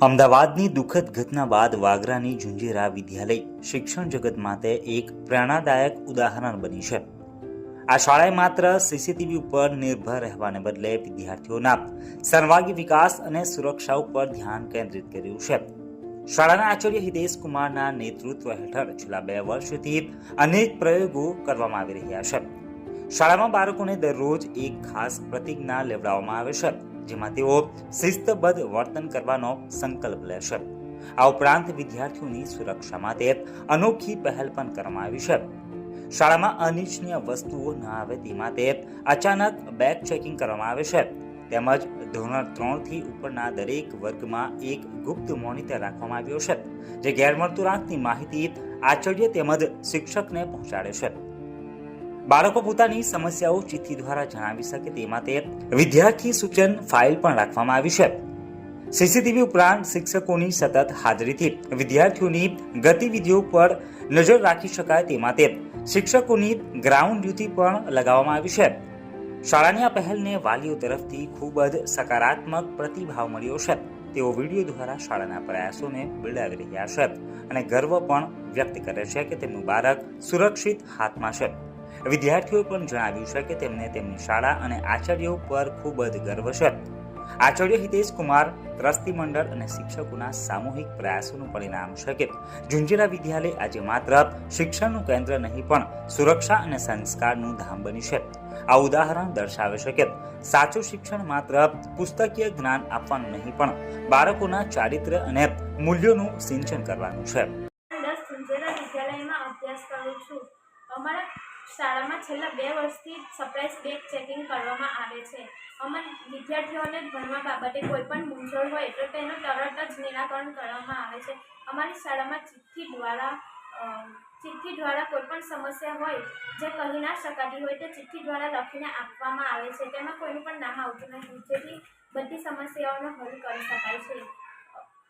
અમદાવાદની દુઃખદ ઘટના બાદ વાગરાની ઝુંઝેરા વિદ્યાલય શિક્ષણ જગત માટે એક પ્રેરણાદાયક ઉદાહરણ બની છે। આ શાળાએ માત્ર સીસીટીવી ઉપર નિર્ભર રહેવાને બદલે વિદ્યાર્થીઓના સર્વાંગી વિકાસ અને સુરક્ષા ઉપર ધ્યાન કેન્દ્રિત કર્યું છે। શાળાના આચાર્ય હિતેશ કુમારના નેતૃત્વ હેઠળ છેલ્લા 2 વર્ષથી અનેક પ્રયોગો કરવામાં આવી રહ્યા છે। શાળામાં બાળકોને દરરોજ એક ખાસ પ્રતિજ્ઞા લેવડાવવામાં આવે છે, જેમાં તેઓ શિસ્તબદ્ધ વર્તન કરવાનો સંકલ્પ લે છે। આ ઉપરાંત વિદ્યાર્થીઓની સુરક્ષા માટે અનોખી પહેલ પણ કરવામાં આવી છે। શાળામાં અનિચ્છનીય વસ્તુઓ ન આવે તે માટે અચાનક બેગ ચેકિંગ કરવામાં આવે છે, તેમજ ધોરણ 3 થી ઉપરના દરેક વર્ગમાં એક ગુપ્ત મોનિટર રાખવામાં આવ્યો છે, જે ગેરવર્તણૂકની માહિતી આચાર્ય તેમજ શિક્ષકને પહોંચાડે છે। બાળકો પોતાની સમસ્યાઓ ચિઠ્ઠી દ્વારા જણાવી શકે તે માટે વિદ્યાર્થી સૂચન ફાઇલ પણ રાખવામાં આવી છે। સીસીટીવી ઉપરાંત શિક્ષકોની સતત હાજરીથી વિદ્યાર્થીઓની ગતિવિધિઓ પર નજર રાખી શકાય તે માટે શિક્ષકોની ગ્રાઉન્ડ ડ્યુટી પણ લગાવવામાં આવી છે। શાળાની આ પહેલને વાલીઓ તરફથી ખૂબ જ સકારાત્મક પ્રતિભાવ મળ્યો છે। તેઓ વિડીયો દ્વારા શાળાના પ્રયાસોને બિરદાવી રહ્યા છે અને ગર્વ પણ વ્યક્ત કરે છે કે તેમનું બાળક સુરક્ષિત હાથમાં છે। વિદ્યાર્થીઓએ પણ જણાવ્યું છે કે તેમને તેમની શાળા અને આચાર્યો પર ખૂબ જ ગર્વ છે। આચાર્ય હિતેશ કુમાર ટ્રસ્ટી મંડળ અને શિક્ષકોના સામૂહિક પ્રયાસોનું પરિણામ છે કે ઝુંઝેરા વિદ્યાલય આજે માત્ર શિક્ષણનું કેન્દ્ર નહીં પણ સુરક્ષા અને સંસ્કારનું ધામ બની છે। આ ઉદાહરણ દર્શાવે છે કે સાચું શિક્ષણ માત્ર પુસ્તકીય જ્ઞાન આપવાનું નહીં પણ બાળકોના ચારિત્ર્ય અને મૂલ્યોનું સિંચન કરવાનું છે। ઝુંઝેરા વિદ્યાલયમાં અભ્યાસ કરું છું। અમારા શાળામાં છેલ્લા 2 વર્ષથી સરપ્રાઇઝ બેગ ચેકિંગ કરવામાં આવે છે। અમારા વિદ્યાર્થીઓને ભણવા બાબતે કોઈ પણ મૂંઝવણ હોય તો તેનું તરત જ નિરાકરણ કરવામાં આવે છે। અમારી શાળામાં ચિઠ્ઠી દ્વારા કોઈ પણ સમસ્યા હોય જે કહી ના શકાતી હોય તે ચિઠ્ઠી દ્વારા લખીને આપવામાં આવે છે। તેમાં કોઈનું પણ નામ આવતું નથી, જેથી બધી સમસ્યાઓનો હલ કરી શકાય છે।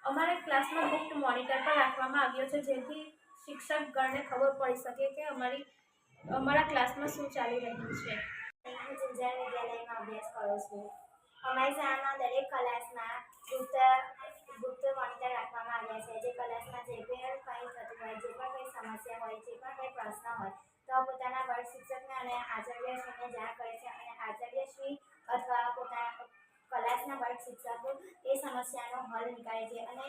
અમારા ક્લાસમાં ગુપ્ત મોનિટર પણ રાખવામાં આવ્યો છે, જેથી શિક્ષકગણને ખબર પડી શકે કે અમારા ક્લાસમાં શું ચાલી રહ્યું છે। હું ઝુંઝેરા વિદ્યાલયમાં અભ્યાસ કરું છું। અમારી શાળામાં દરેક ક્લાસમાં ગુપ્ત મોનિટર રાખવામાં આવ્યા છે, જે ક્લાસમાં જે પણ કંઈ થતું હોય, જે પણ કંઈ સમસ્યા હોય, જે પણ કંઈ પ્રશ્ન હોય તો પોતાના વર્ગ શિક્ષકને અને આચાર્યશ્રીને જાણ કરે છે અને આચાર્યશ્રી અથવા પોતાના ક્લાસના વર્ગ શિક્ષકો એ સમસ્યાનો હલ નીકાળે છે અને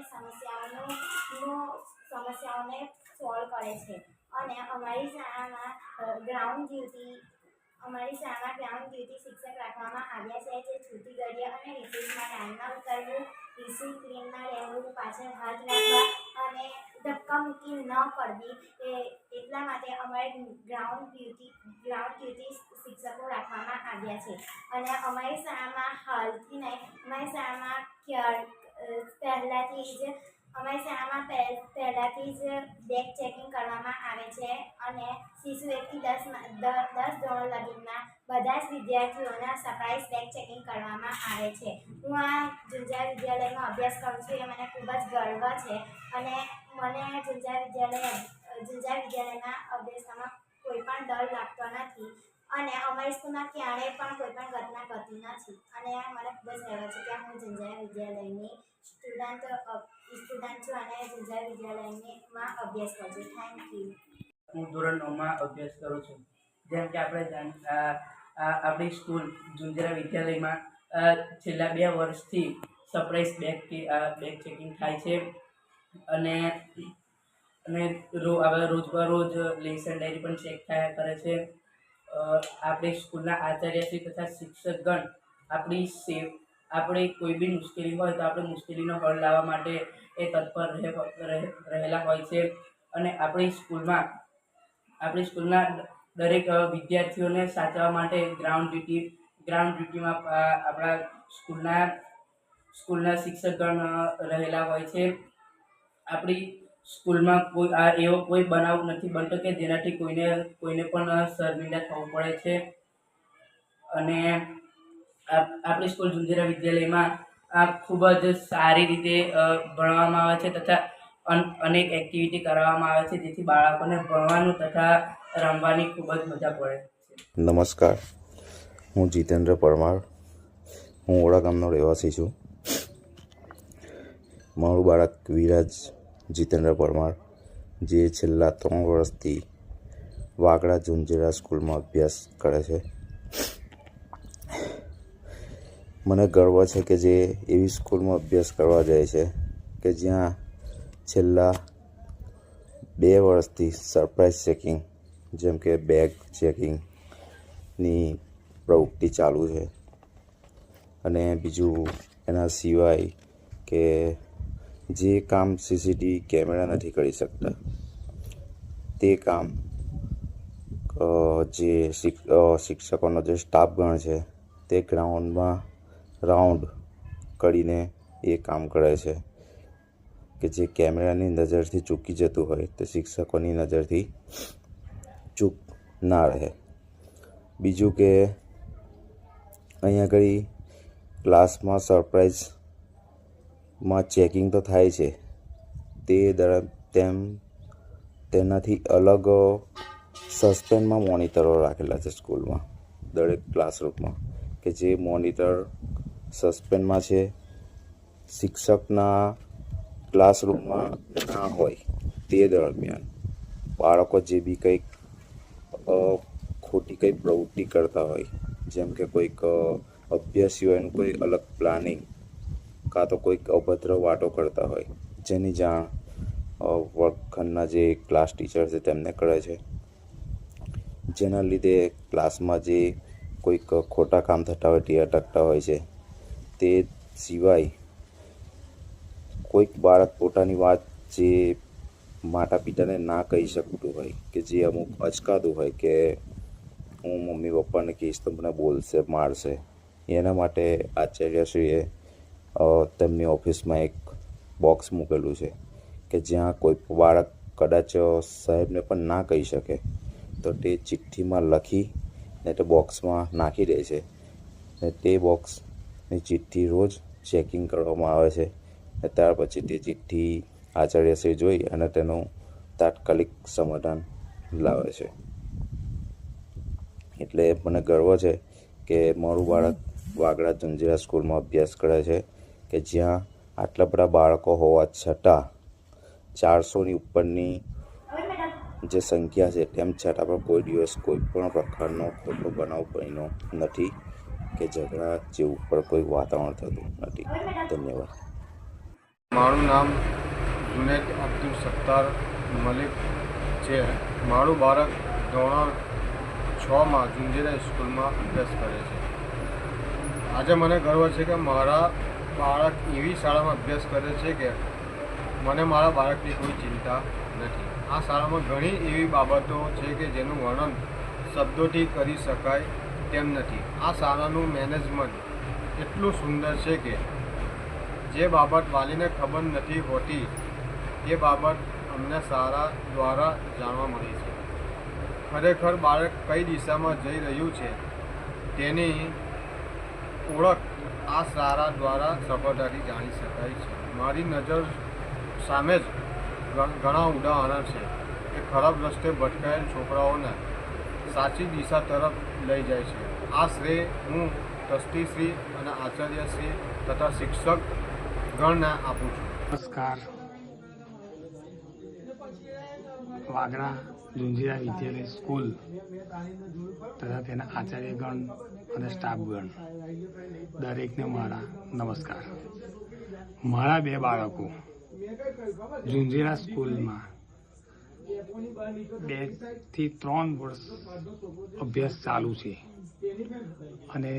સમસ્યાઓને સોલ્વ કરે છે। અને અમારી શાળામાં ગ્રાઉન્ડ ડ્યુટી શિક્ષક રાખવામાં આવ્યા છે, જે છૂટી ઘડીએ અને રિસેસમાં ટાઈમમાં ઉતરવું, ડિસિપ્લિનમાં રહેવું, પાછળ હાથ રાખવા અને ધક્કા મૂકી ન કરવી, એટલા માટે અમારે ગ્રાઉન્ડ ડ્યુટી શિક્ષકો રાખવામાં આવ્યા છે। અને અમારી શાળામાં હાલથી નહીં, અમારી શાળામાં પહેલાંથી જ બેગ ચેકિંગ કરવામાં આવે છે અને શિશુ 1 થી 10 ધોરણ લગીના બધા જ વિદ્યાર્થીઓના સરપ્રાઇઝ બેગ ચેકિંગ કરવામાં આવે છે। હું આ ઝુંઝેરા વિદ્યાલયમાં અભ્યાસ કરું છું, એ મને ખૂબ જ ગર્વ છે અને મને ઝુંઝેરા વિદ્યાલયના અભ્યાસમાં કોઈ પણ ડર લાગતો નથી અને અમારી સ્કૂલમાં ક્યારેય પણ કોઈ પણ ઘટના ઘટી નથી અને મને ખૂબ જ ગર્વ છે કે હું ઝુંઝેરા વિદ્યાલયની સ્ટુડન્ટ છું અને ઝુંઝેરા વિદ્યાલયમાં અભ્યાસ કરું છું। Thank you. હું ધોરણ 9માં અભ્યાસ કરું છું। જેમ કે આપણી સ્કૂલ ઝુંઝેરા વિદ્યાલયમાં છેલ્લા 2 વર્ષથી સરપ્રાઇઝ બેગ ચેકિંગ થાય છે અને રોજબરોજ લેસન ડાયરી પણ ચેક થયા કરે છે। આપણી સ્કૂલના આચાર્યશ્રી તથા શિક્ષકગણ આપણે કોઈ બી મુશ્કેલી હોય તો આપણે મુશ્કેલીનો હલ લાવવા માટે એ તત્પર રહેલા હોય છે અને આપણી સ્કૂલના દરેક વિદ્યાર્થીઓને સાચવવા માટે ગ્રાઉન્ડ ડ્યુટીમાં આપણા સ્કૂલના શિક્ષકગણ રહેલા હોય છે। આપણી સ્કૂલમાં એવો કોઈ બનાવ નથી બનતો કે જેનાથી કોઈને પણ શર્મિંદા થવું પડે છે અને આપણી સ્કૂલ ઝુંઝેરા વિદ્યાલયમાં ખૂબ જ સારી રીતે ભણવામાં આવે છે તથા અનેક એક્ટિવિટી કરવામાં આવે છે, જેથી બાળકોને ભણવાનું તથા રમવાની ખૂબ જ મજા પડે છે। નમસ્કાર, હું જીતેન્દ્ર પરમાર, હું ઓડા ગામનો રહેવાસી છું। મારું બાળક વિરાજ જીતેન્દ્ર પરમાર, જે છેલ્લા 3 વર્ષથી વાગડા ઝુંઝેરા સ્કૂલમાં અભ્યાસ કરે છે. મને ગર્વ છે કે જે એવી સ્કૂલમાં અભ્યાસ કરવા જાય છે કે જ્યાં છેલ્લા 2 વર્ષથી સરપ્રાઇઝ ચેકિંગ, જેમ કે બેગ ચેકિંગની પ્રવૃત્તિ ચાલુ છે. અને બીજું એના સિવાય કે જે કામ સીસીટીવી કેમેરા નથી કરી શકતા તે કામ જે શિક્ષકોનો જે સ્ટાફગણ છે તે ગ્રાઉન્ડમાં રાઉન્ડ કરીને એ કામ કરે છે કે જે કેમેરાની નજરથી ચૂકી જતું હોય તે શિક્ષકોની નજરથી ચૂક ના રહે. બીજું કે અહીંયા આગળ ક્લાસમાં સરપ્રાઇઝમાં ચેકિંગ તો થાય છે, તેનાથી અલગ સસ્પેન્ડમાં મોનિટરો રાખેલા છે સ્કૂલમાં, દરેક ક્લાસરૂમમાં, કે જે મોનિટર સસ્પેન્ડમાં છે. શિક્ષકના ક્લાસરૂમમાં ના હોય તે દરમિયાન બાળકો જે બી કંઈક ખોટી કંઈ પ્રવૃત્તિ કરતા હોય, જેમ કે કોઈક અભ્યાસ સિવાયનું કોઈ અલગ પ્લાનિંગ કાં તો કોઈક અભદ્ર વાતો કરતા હોય, જેની જાણ વર્ગખંડના જે ક્લાસ ટીચર છે તેમને કરે છે. જેના લીધે ક્લાસમાં જે કોઈક ખોટા કામ થતા હોય તે અટકતા હોય છે. તે સિવાય કોઈક બાળક પોતાની વાત જે માતા પિતાને ના કહી શકતું હોય, કે જે અમુક અચકાતું હોય કે હું મમ્મી પપ્પાને કહીશ તો મને બોલશે, મારશે, એના માટે આચાર્યશ્રીએ તેમની ઓફિસમાં એક બોક્સ મૂકેલું છે કે જ્યાં કોઈ બાળક કદાચ સાહેબને પણ ના કહી શકે તો તે ચિઠ્ઠીમાં લખી ને તે બોક્સમાં નાખી દે છે. ને તે બોક્સની ચિઠ્ઠી રોજ ચેકિંગ કરવામાં આવે છે. ને ત્યાર પછી તે ચિઠ્ઠી આચાર્યશ્રી જોઈ અને તેનું તાત્કાલિક સમાધાન લાવે છે. એટલે મને ગર્વ છે કે મારું બાળક વાગડા ઝુંઝેરા સ્કૂલમાં અભ્યાસ કરે છે કે જ્યાં આટલા બધા બાળકો હોવા છતાં 400ની ઉપરની જે સંખ્યા છે તેમ છતાં પણ કોઈ દિવસ કોઈ પણ પ્રકારનો ખોટો બનાવ બન્યો નથી કે ઝઘડા જેવું પણ કોઈ વાતાવરણ થતું નથી. ધન્યવાદ. મારું નામ જુનેદ અબ્દુલ સત્તાર મલિક છે. મારું બાળક ધોરણ 6માં ઝુંઝેરા સ્કૂલમાં અભ્યાસ કરે છે. આજે મને ગર્વ છે કે મારા બાળક એવી શાળામાં અભ્યાસ કરે છે કે મને મારા બાળકની કોઈ ચિંતા નથી. આ શાળામાં ઘણી એવી બાબતો છે કે જેનું વર્ણન શબ્દોથી કરી શકાય તેમ નથી. આ શાળાનું મેનેજમેન્ટ એટલું સુંદર છે કે જે બાબત વાલીને ખબર નથી હોતી એ બાબત અમને શાળા દ્વારા જાણવા મળી છે. ખરેખર બાળક કઈ દિશામાં જઈ રહ્યું છે તેની ઓળખ આ શાળા દ્વારા સફળતાથી જાણી શકાય છે. મારી નજર સામે જ ઘણા ઉદાહરણ છે કે ખરાબ રસ્તે ભટકાયેલ છોકરાઓને સાચી દિશા તરફ લઈ જાય છે. આ શ્રેય હું ટ્રસ્ટીશ્રી અને આચાર્યશ્રી તથા શિક્ષક ગણને આપું છું. નમસ્કાર. વાગડા ઝુંઝેરા વિદ્યાલય સ્કૂલ તથા તેના આચાર્યગણ અને સ્ટાફગણ દરેકને મારા નમસ્કાર. મારા 2 બાળકો ઝુંઝેરા સ્કૂલમાં 2 થી 3 વર્ષ અભ્યાસ ચાલુ છે અને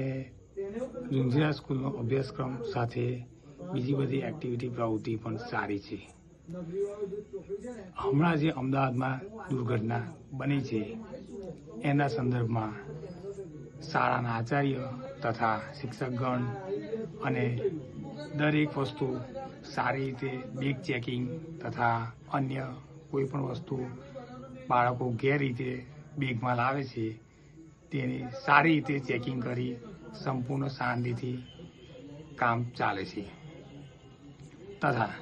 ઝુંઝેરા સ્કૂલનો અભ્યાસક્રમ સાથે બીજી બધી એક્ટિવિટી પ્રવૃત્તિ પણ સારી છે. હમણાં જે અમદાવાદમાં દુર્ઘટના બની છે એના સંદર્ભમાં શાળાના આચાર્ય તથા શિક્ષકગણ અને દરેક વસ્તુ સારી રીતે બેગ ચેકિંગ તથા અન્ય કોઈ પણ વસ્તુ બાળકો ગેરરીતે બેગમાં લાવે છે તેની સારી રીતે ચેકિંગ કરી સંપૂર્ણ શાંતિથી કામ ચાલે છે. તથા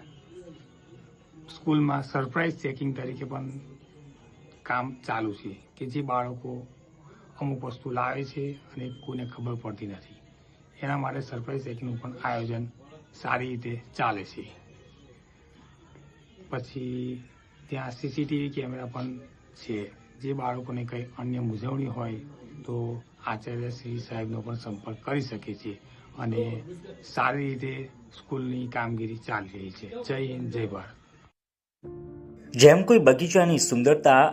સ્કૂલમાં સરપ્રાઇઝ ચેકિંગ તરીકે પણ કામ ચાલુ છે કે જે બાળકો અમુક વસ્તુ લાવે છે અને કોઈને ખબર પડતી નથી, એના માટે સરપ્રાઇઝ ચેકિંગનું પણ આયોજન સારી રીતે ચાલે છે. પછી ત્યાં સીસીટીવી કેમેરા પણ છે. જે બાળકોને કંઈ અન્ય મૂંઝવણી હોય તો આચાર્ય શ્રી સાહેબનો પણ સંપર્ક કરી શકે છે અને સારી રીતે સ્કૂલની કામગીરી ચાલી રહી છે. જય હિન્દ, જય ભારત. જેમ કોઈ બગીચાની સુંદરતા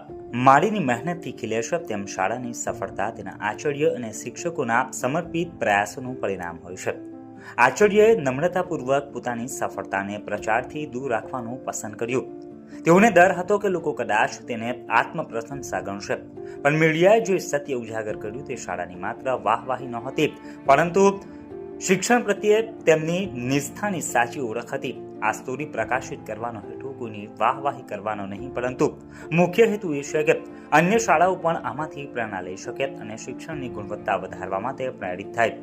માળીની મહેનતથી ખીલે છે, તેમ શાળાની સફળતા તેના આચાર્ય અને શિક્ષકોના સમર્પિત પ્રયાસોનું પરિણામ હોય છે. આચાર્યએ નમ્રતાપૂર્વક પોતાની સફળતાને પ્રચારથી દૂર રાખવાનું પસંદ કર્યું. તેઓને ડર હતો કે લોકો કદાચ તેને આત્મપ્રશંસા ગણશે, પણ મીડિયાએ જે સત્ય ઉજાગર કર્યું તે શાળાની માત્ર વાહવાહી નહોતી, પરંતુ શિક્ષણ પ્રત્યે તેમની નિષ્ઠાની સાચી ઓળખ હતી. આ સ્ટોરી પ્રકાશિત કરવાનો હેતુ કોઈની વાહવાહી કરવાનો નહીં, પરંતુ મુખ્ય હેતુ એ છે કે અન્ય શાળાઓ પણ આમાંથી પ્રેરણા લઈ શકે અને શિક્ષણની ગુણવત્તા વધારવા માટે પ્રેરિત થાય.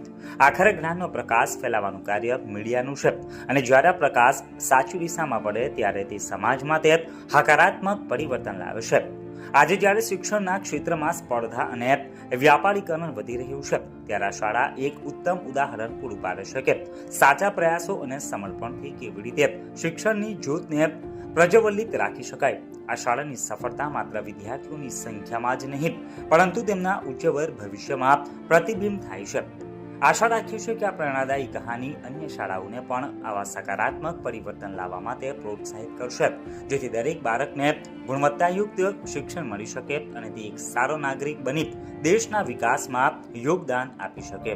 આખરે જ્ઞાનનો પ્રકાશ ફેલાવવાનું કાર્ય મીડિયાનું છે અને જ્યારે આ પ્રકાશ સાચી દિશામાં પડે ત્યારે તે સમાજમાં તે હકારાત્મક પરિવર્તન લાવે છે. આજે જ્યારે શિક્ષણના ક્ષેત્રમાં સ્પર્ધા અને વ્યાપારીકરણ વધી રહ્યું છે, ત્યારે આ શાળા એક ઉત્તમ ઉદાહરણ પૂરું પાડે છે કે સાચા પ્રયાસો અને સમર્પણથી કેવી રીતે શિક્ષણની જ્યોતને પ્રજ્વલિત રાખી શકાય. આ શાળાની સફળતા માત્ર વિદ્યાર્થીઓની સંખ્યામાં જ નહીં, પરંતુ તેમના ઉજ્જવળ ભવિષ્યમાં પ્રતિબિંબ થાય છે. આશા રાખીએ છીએ કે આ પ્રેરણાદાયી કહાની અન્ય શાળાઓને પણ આવા સકારાત્મક પરિવર્તન લાવવા માટે પ્રોત્સાહિત કરશે, જેથી દરેક બાળકને ગુણવત્તાયુક્ત શિક્ષણ મળી શકે અને તે એક સારો નાગરિક બની દેશના વિકાસમાં યોગદાન આપી શકે.